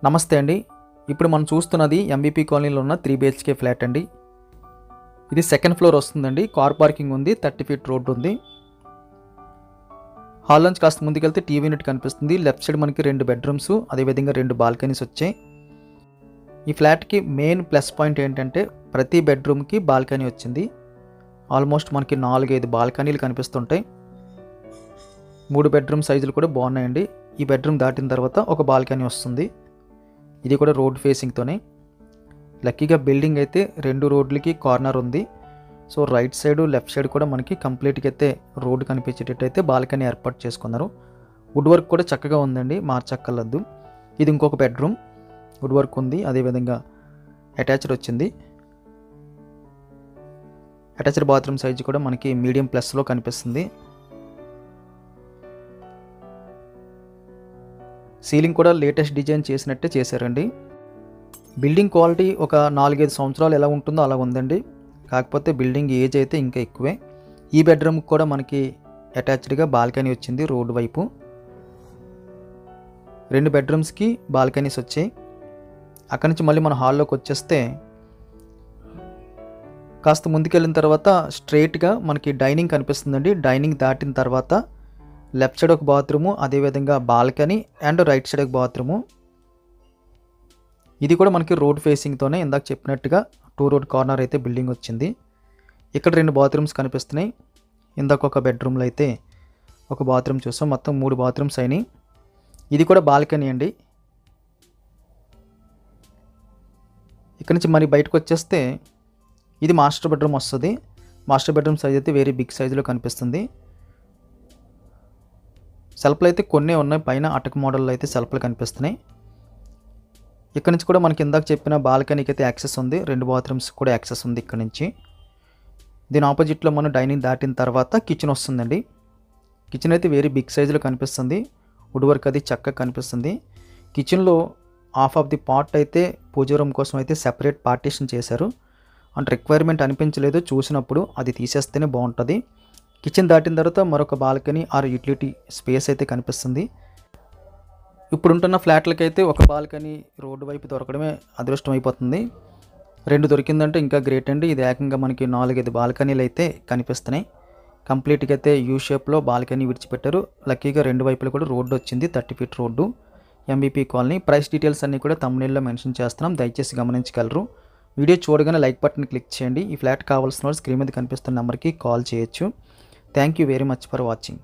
నమస్తే అండి. ఇప్పుడు మనం చూస్తున్నది ఎంబీపీ కాలనీలో ఉన్న 3 BHK ఫ్లాట్ అండి. ఇది సెకండ్ ఫ్లోర్ వస్తుందండి. కార్ పార్కింగ్ ఉంది, 30 ఫీట్ రోడ్ ఉంది. హాల్ నుంచి కాస్త ముందుకెళ్తే టీవీ యూనిట్ కనిపిస్తుంది. లెఫ్ట్ సైడ్ మనకి 2 బెడ్రూమ్స్, అదేవిధంగా 2 బాల్కనీస్ వచ్చాయి. ఈ ఫ్లాట్కి మెయిన్ ప్లస్ పాయింట్ ఏంటంటే ప్రతి బెడ్రూమ్కి బాల్కనీ వచ్చింది. ఆల్మోస్ట్ మనకి 4-5 బాల్కనీలు కనిపిస్తుంటాయి. 3 బెడ్రూమ్ సైజులు కూడా బాగున్నాయండి. ఈ బెడ్రూమ్ దాటిన తర్వాత ఒక బాల్కనీ వస్తుంది. ఇది కూడా రోడ్ ఫేసింగ్తోనే. లక్కీగా బిల్డింగ్ అయితే 2 రోడ్లకి కార్నర్ ఉంది. So right side left side కూడా మనకి కంప్లీట్గా అయితే రోడ్ కనిపించేటట్టు అయితే బాల్కనీ ఏర్పాటు చేసుకున్నారు. వుడ్ వర్క్ కూడా చక్కగా ఉందండి, మార్చక్కర్లేదు. ఇది ఇంకొక బెడ్రూమ్, వుడ్ వర్క్ ఉంది, అదేవిధంగా అటాచ్డ్ వచ్చింది. అటాచ్డ్ బాత్రూమ్ సైజ్ కూడా మనకి మీడియం ప్లస్లో కనిపిస్తుంది. సీలింగ్ కూడా లేటెస్ట్ డిజైన్ చేసినట్టే చేశారండి. బిల్డింగ్ క్వాలిటీ ఒక 4-5 సంవత్సరాలు ఎలా ఉంటుందో అలా ఉందండి. కాకపోతే బిల్డింగ్ ఏజ్ అయితే ఇంకా ఎక్కువే. ఈ బెడ్రూమ్కి కూడా మనకి అటాచ్డ్గా బాల్కనీ వచ్చింది రోడ్ వైపు. 2 బెడ్రూమ్స్కి బాల్కనీస్ వచ్చాయి. అక్కడి నుంచి మళ్ళీ మన హాల్లోకి వచ్చేస్తే కాస్త ముందుకెళ్ళిన తర్వాత స్ట్రైట్గా మనకి డైనింగ్ కనిపిస్తుందండి. డైనింగ్ దాటిన తర్వాత లెఫ్ట్ సైడ్ ఒక బాత్రూము, అదేవిధంగా బాల్కనీ అండ్ రైట్ సైడ్ ఒక బాత్రూము. ఇది కూడా మనకి రోడ్ ఫేసింగ్తోనే ఇందాక చెప్పినట్టుగా 2 రోడ్ కార్నర్ అయితే బిల్డింగ్ వచ్చింది. ఇక్కడ 2 బాత్రూమ్స్ కనిపిస్తున్నాయి. ఇందాక ఒక బెడ్రూమ్లో అయితే ఒక బాత్రూమ్ చూసాం. మొత్తం 3 బాత్రూమ్స్ అయినాయి. ఇది కూడా బాల్కనీ అండి. ఇక్కడ నుంచి మరి బయటకు వచ్చేస్తే ఇది మాస్టర్ బెడ్రూమ్ వస్తుంది. మాస్టర్ బెడ్రూమ్ సైజ్ అయితే వెరీ బిగ్ సైజులో కనిపిస్తుంది. సెల్ఫ్లు అయితే కొన్ని ఉన్నాయి, పైన అటక్ మోడల్లో అయితే సెల్ఫ్లు కనిపిస్తున్నాయి. ఇక్కడ నుంచి కూడా మనకి ఇందాక చెప్పిన బాల్కనీకి అయితే యాక్సెస్ ఉంది. 2 బాత్రూమ్స్ కూడా యాక్సెస్ ఉంది ఇక్కడ నుంచి. దీని ఆపోజిట్లో మనం డైనింగ్ దాటిన తర్వాత కిచెన్ వస్తుందండి. కిచెన్ అయితే వెరీ బిగ్ సైజులో కనిపిస్తుంది. వుడ్ వర్క్ అది చక్కగా కనిపిస్తుంది. కిచెన్లో హాఫ్ ఆఫ్ ది పార్ట్ అయితే పూజ రూమ్ కోసం అయితే సెపరేట్ పార్టీషన్ చేశారు. అంటే రిక్వైర్మెంట్ అనిపించలేదు చూసినప్పుడు, అది తీసేస్తేనే బాగుంటుంది. కిచెన్ దాటిన తర్వాత మరొక బాల్కనీ ఆర్ యూటిలిటీ స్పేస్ అయితే కనిపిస్తుంది. ఇప్పుడుంటున్న ఫ్లాట్లకైతే ఒక బాల్కనీ రోడ్డు వైపు దొరకడమే అదృష్టం అయిపోతుంది. 2 దొరికిందంటే ఇంకా గ్రేట్ అండి. ఇది ఏకంగా మనకి 4-5 బాల్కనీలు అయితే కనిపిస్తున్నాయి. కంప్లీట్గా అయితే యూ షేప్లో బాల్కనీ విడిచిపెట్టారు. లక్కీగా 2 వైపులు కూడా రోడ్డు వచ్చింది, 30 feet road, MBP colony. Price details అన్నీ కూడా థంబ్నెయిల్లో మెన్షన్ చేస్తున్నాం, దయచేసి గమనించగలరు. వీడియో చూడగానే లైక్ బటన్ క్లిక్ చేయండి. ఈ ఫ్లాట్ కావాల్సిన వాళ్ళు స్క్రీన్ మీద కనిపిస్తున్న నెంబర్కి కాల్ చేయొచ్చు. Thank you very much for watching.